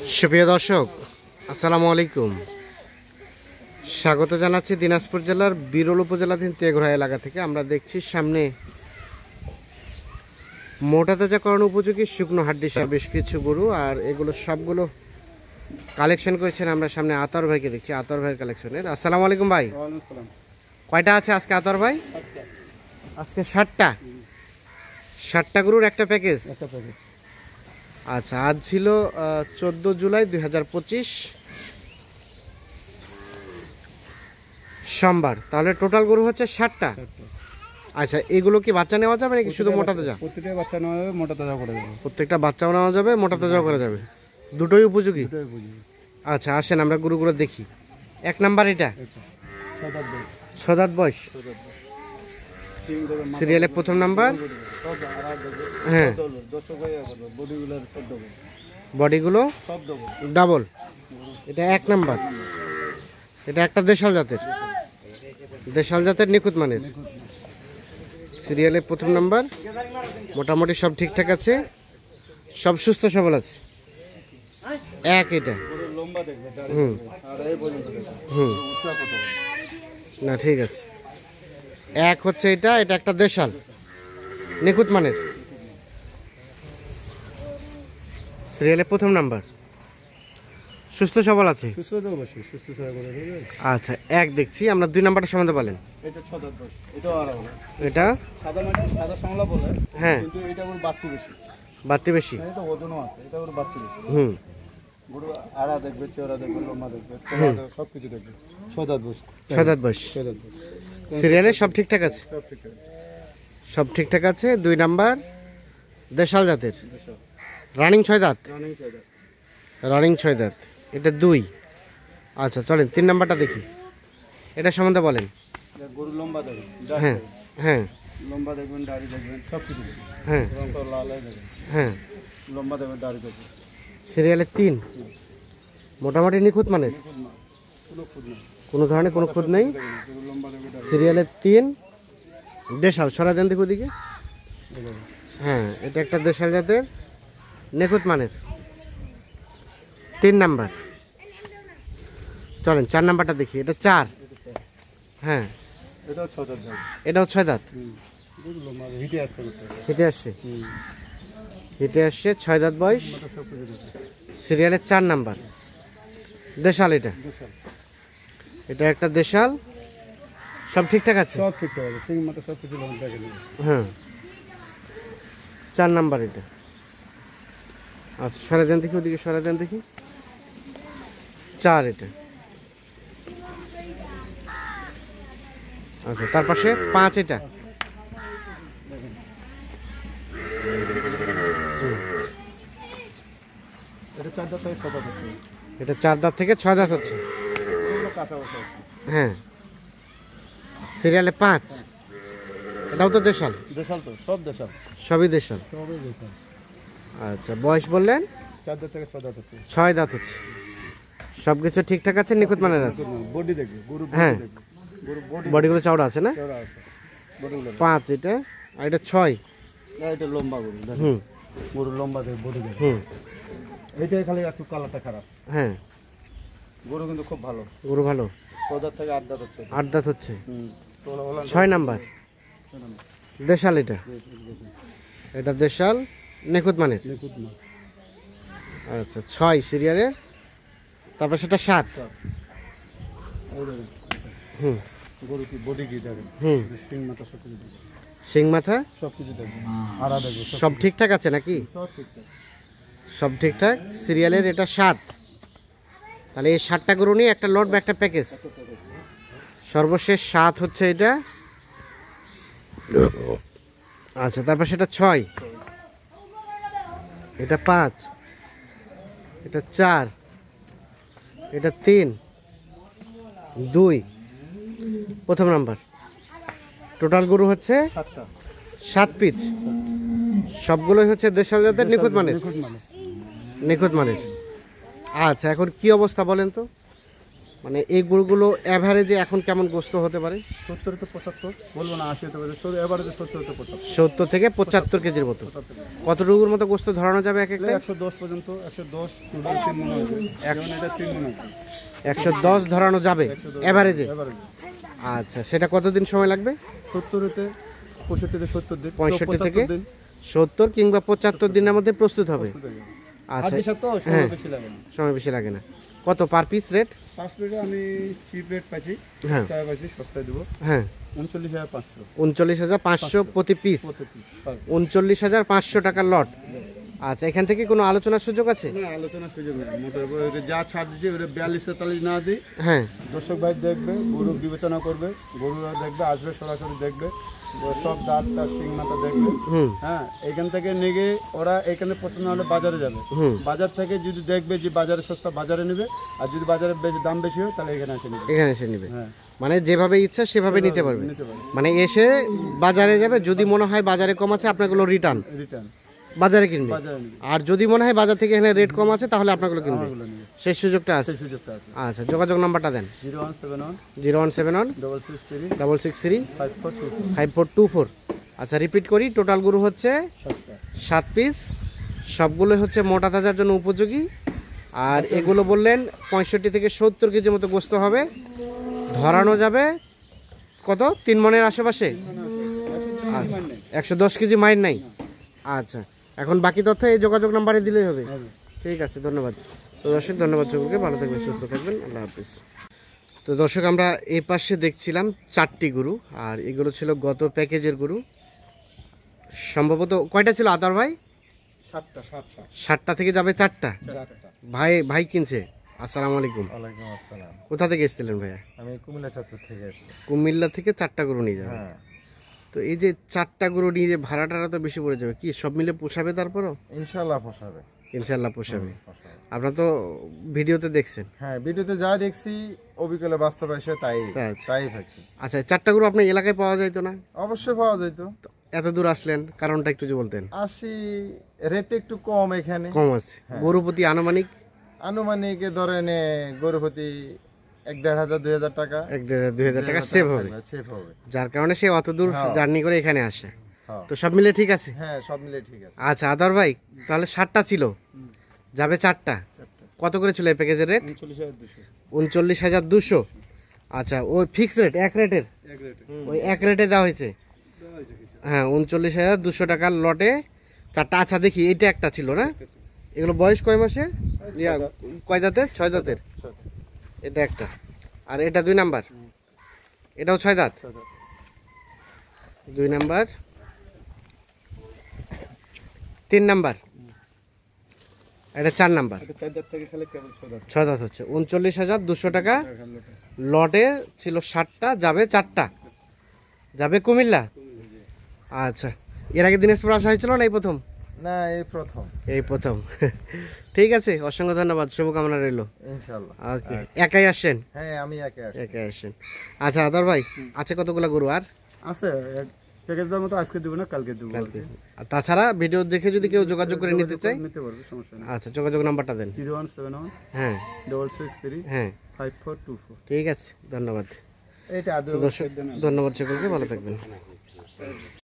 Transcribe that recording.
সুপ্রিয় দর্শক, আসসালামু আলাইকুম। স্বাগত জানাচ্ছি দিনাজপুর জেলার বিরল উপজেলাধীন তেঘরা এলাকা থেকে। আমরা দেখছি সামনে মোটা তাজাকরণ উপযোগী শুকনো হাড্ডিসার বেশ কিছু গরু, আর এগুলো সবগুলো কালেকশন করেছেন। আমরা সামনে আতর ভাইকে দেখছি, আতর ভাইয়ের কালেকশনের। আসসালামু আলাইকুম ভাই। কয়টা আছে আজকে আতর ভাই? আজকে 60টা গরুর একটা প্যাকেজ। আচ্ছা, আজ ছিল 14 জুলাই 2025 সোমবার। তাহলে টোটাল গরু হচ্ছে 60টা। আচ্ছা, এগুলো কি বাচ্চা নেওয়া যাবে নাকি শুধু মোটা তাজা? প্রত্যেকটা বাচ্চা নেওয়া যাবে, মোটা তাজা করা যাবে। প্রত্যেকটা বাচ্চাও নেওয়া যাবে, মোটা তাজাও করা যাবে, দুটোই উপযোগী। আচ্ছা, আসেন আমরা গরুগুলো দেখি। এক নাম্বার এটা 6 দাঁত বয়স, সিরিয়ালের প্রথম নাম্বার। হ্যাঁ, বডিগুলো ডাবল। এটা এক নাম্বার। এটা একটা দেশাল জাতের নিখুঁত মানের। সিরিয়ালের প্রথম নাম্বার। মোটামুটি সব ঠিকঠাক আছে, সব সুস্থ সবল আছে। এক এটা না, ঠিক আছে। এক হচ্ছে এটা একটা দেশাল নিখুঁত মানের। সিরিয়ালের প্রথম নাম্বার, সুস্থ সবল আছে। আচ্ছা, এক দেখছি আমরা। দুই নাম্বারটা সম্বন্ধে বলেন। এটা হ্যাঁ, বাড়তি বেশি। হুম, ছয় দাঁত বয়স। সিরিয়ালে সব ঠিকঠাক আছে, সব ঠিকঠাক আছে। দুই নাম্বার দেশাল জাতের, রানিং 6 দাঁত। এটা 2। আচ্ছা, চলেন 3 নাম্বারটা দেখি। এটা সম্বন্ধে বলেন। গরু লম্বা দেখবেন, হ্যাঁ হ্যাঁ, লম্বা দেখবেন, দাড়ি দেখবেন, সব কিছু দেখবেন। হ্যাঁ হ্যাঁ, লম্বা দেখবেন, দাড়ি দেখবেন। সিরিয়ালের 3, মোটামুটি নিখুঁত মানের, কোনো ধরনের কোনো খুঁত নেই। সিরিয়ালের 3 দেশাল। সরা দেন দেখো দিকে। হ্যাঁ, এটা একটা দেশাল জাতের নিখুঁত মানের। 3 নাম্বার। চলেন 4 নাম্বারটা দেখি। এটা 4। হ্যাঁ, এটাও 6 দাঁত। হিটে আসছে 6 দাঁত বয়স। সিরিয়ালের 4 নাম্বার দেশাল। এটা একটা দেশাল, সব ঠিকঠাক আছে। হ্যাঁ, 4 নাম্বার এটা। আচ্ছা, সরে দেন দেখি, ওদিকে সরে দেন দেখি। 4 এটা। আচ্ছা, তার পাশে 5 এটা। এটা 4 দাঁত থেকে 6 দাঁত হচ্ছে। হ্যাঁ, সিরিয়ালে 5। এটাও তো দেশাল। সবই দেশাল। আচ্ছা, বয়স বললেন 4 দাঁত থেকে 6 দাঁত হচ্ছে। 6 দাঁত হচ্ছে, সবকিছু ঠিকঠাক আছে, নিখুঁত মানের আছে। হ্যাঁ, বডিগুলো চওড়া আছে না? 5 এটা, আর এটা 6। এটা লম্বা গরু। হুম, গরু লম্বা দেখে বডি দেখে। হুম, এইটাই খালি একটু কালারটা খারাপ। হ্যাঁ, গরু কিন্তু খুব ভালো। গরু ভালো। 6 দাঁত থেকে 8 দাঁত হচ্ছে। 8 দাঁত হচ্ছে। 6 নাম্বার দেশাল। এটা দেশাল নিখুঁত মানের। আচ্ছা, 6 সিরিয়ালের। তারপর সেটা 7। হুম, গরু কি বডি কি দেখেন। হুম, সিং মাথা সব কিছু দেখেন। সিং মাথা সব কিছু দেখবেন, আড়া দেখবেন, সব ঠিকঠাক আছে নাকি? সব ঠিকঠাক, সব ঠিকঠাক। সিরিয়ালের এটা 7। তাহলে এই 7টা গরু নিয়ে একটা লট বা একটা প্যাকেজ। সর্বশেষ 7 হচ্ছে এটা। আচ্ছা, তারপর সেটা 6, এটা 5, এটা 4, এটা 3, 2 প্রথম নাম্বার। টোটাল গরু হচ্ছে 7 পিস। সবগুলোই হচ্ছে দেশাল জাতের নিখুঁত মানের। আচ্ছা, এখন কি অবস্থা বলেন তো? মানে এই গরুগুলো অ্যাভারেজে এখন কেমন গোস্ত হতে পারে? 70 থেকে 75, বলবো না 80 হতে পারে, এবারে 70 থেকে 75। 70 থেকে 75 কেজির মতো। কতটুকুর মতো গোস্ত ধরানো যাবে এক একটা? 110 পর্যন্ত, 110 টোটাল 3 মণ হবে, যেমন এটা 3 মণ হবে। 110 ধরানো যাবে অ্যাভারেজে? এবারে আচ্ছা, সেটা কতদিন সময় লাগবে? 70 থেকে 65 থেকে 70 দিন, 65 থেকে 75 দিন 70 কিংবা 75 দিনের মধ্যে প্রস্তুত হবে। আচ্ছা, হাড্ডি সাথে সময় বেশি লাগে না। সময় বেশি লাগে না। কত পার পিস রেট? 5 প্লেটে আমি চিপ রেট পাইছি, হ্যাঁ সস্তায় পাইছি, সস্তায় দেবো হ্যাঁ 39,500 39,500 প্রতি পিস। প্রতি পিস। 39,500 টাকার লট। আচ্ছা, এখান থেকে কোনো আলোচনার সুযোগ আছে? না, আলোচনার সুযোগ নেই, মোটামুটি যা ছাড় দিচ্ছে ওটা 42-43 না দিই, হ্যাঁ দর্শক ভাই দেখবে, গরু বিবেচনা করবে, গরুরা দেখবে, আসবে সরাসরি দেখবে, সব দাঁত তার সিং মাথা দেখবে। হুম হ্যাঁ, এখান থেকে নিয়ে ওরা এখানে পছন্দ হলে বাজারে যাবে, হুম বাজার থেকে যদি দেখবে যে বাজারে সস্তা বাজারে নেবে, আর যদি বাজারে দাম বেশি হয় তাহলে এখানে এসে নেবে। এখানে এসে নিবে, হ্যাঁ, মানে যেভাবে ইচ্ছা সেভাবে নিতে পারবে। নিতে পারবে, মানে এসে বাজারে যাবে, যদি মনে হয় বাজারে কম আছে আপনাগুলো রিটার্ন রিটার্ন বাজারে কিনবে, বাজারে নেবে, আর যদি মনে হয় বাজার থেকে এখানে রেট কম আছে তাহলে আপনাগুলো কিনবে, আমাগুলো নেবে, সেই সুযোগটা আছে। সেই সুযোগটা আছে। আচ্ছা, যোগাযোগ নাম্বারটা দেন। 0171 0171 663 663 5424। 5424। আচ্ছা, রিপিট করি, টোটাল গরু হচ্ছে 7 পিস, সবগুলো হচ্ছে মোটা তাজার জন্য উপযোগী। আর এগুলো বললেন 65 থেকে 70 কেজির মতো গোস্ত হবে, ধরানো যাবে কত 3 মণের আশেপাশে। 110 কেজি মাইন নাই। আচ্ছা, এখন বাকি তথ্য এই যোগাযোগ নাম্বারে দিলেই হবে। ঠিক আছে, ধন্যবাদ। তো দর্শক, ধন্যবাদ সকলকে, ভালো থাকবেন, সুস্থ থাকবেন, আল্লাহ হাফিজ। তো দর্শক, আমরা এই পাশে দেখছিলাম 4টি গরু, আর এগুলো ছিল গত প্যাকেজের গরু। সম্ভবত কয়টা ছিল আদার ভাই? 7টা থেকে যাবে 4টা। ভাই কিনছে। আসসালামু আলাইকুম। ওয়ালাইকুম আসসালাম। কোথা থেকে এসেছিলেন ভাইয়া? আমি কুমিল্লা চাঁদপুর থেকে আসছি। কুমিল্লা থেকে 4টা গরু নিয়ে যাবে। হ্যাঁ, তো এই যে 4টা গরু নিয়ে যে ভাড়া টাড়া তো বেশি পড়ে যাবে, কি সব মিলে পোষাবে? তারপরও ইনশাল্লাহ পোষাবে। ইনশাল্লাহ পোষাবে। পোষাবে। আপনারা তো ভিডিওতে দেখছেন। হ্যাঁ, ভিডিওতে যা দেখছি অবিকলে বাস্তবে এসে তাই আচ্ছা। পাইছি। আচ্ছা, 4টা গরু আপনার এলাকায় পাওয়া যাইতো না? অবশ্যই পাওয়া যেত। এত দূর আসলেন, কারণটা একটু যদি বলতেন। আসি রেট একটু কম এখানে, কম আছে গরু প্রতি আনুমানিক? আনুমানিক ধরেন গরু প্রতি 1,500-2,000 টাকা, 1,500-2,000 টাকা সেভ হবে, সেভ হবে, যার কারণে সে অত দূর জার্নি করে এখানে আসে। হ্যাঁ। তো সব মিলে ঠিক আছে। হ্যাঁ, সব মিলে ঠিক আছে। আচ্ছা আদার ভাই, তাহলে 7টা ছিল, যাবে 4টা। কত করে ছিল এই প্যাকেজের রেট? 39,200। 39,200। আচ্ছা, ওই ফিক্স রেট, এক রেটের, এক রেটে ওই এক রেটে দেওয়া হয়েছে। দেওয়া হয়েছে কিছু। হ্যাঁ, 39,200 টাকার লটে 4টা। আচ্ছা, দেখি এইটা একটা ছিল না? এগুলো বয়স কয় মাসের? কয় দাঁতের? 6 দাঁতের। এটা একটা, আর এটা 2 নাম্বার, এটাও 6 দাঁত। 2 নাম্বার, 3 নাম্বার, এটা 4 নাম্বার। এটা 4 দাঁত থেকে খেলে কেবল 6 দাঁত। 6 দাঁত হচ্ছে 39,200 টাকা লটে ছিল। 7টা যাবে, 4টা যাবে কুমিল্লা। আচ্ছা, এর আগে দিনাজপুর আসা হয়েছিল না এই প্রথম? না, এই প্রথম। এই প্রথম। ঠিক আছে, অসংখ্য ধন্যবাদ, শুভকামনা রইল। ইনশাল্লাহ। ওকে, একাই আসছেন? হ্যাঁ, আমি একে আসছি। একাই আসছেন। আচ্ছা আদার ভাই, আছে কতগুলো গরু আর? আছে প্যাকেজ দাম মতো আজকে দেবো না, কালকে দেবো। কালকে। আর তাছাড়া ভিডিও দেখে যদি কেউ যোগাযোগ করে নিতে চায়? নিতে পারবে, সমস্যা নেই। আচ্ছা, যোগাযোগ নাম্বারটা দেন। 0171 হ্যাঁ 663 হ্যাঁ 5424। ঠিক আছে, ধন্যবাদ। এটা আদৌ দর্শক, ধন্যবাদ সকলকে, ভালো থাকবেন।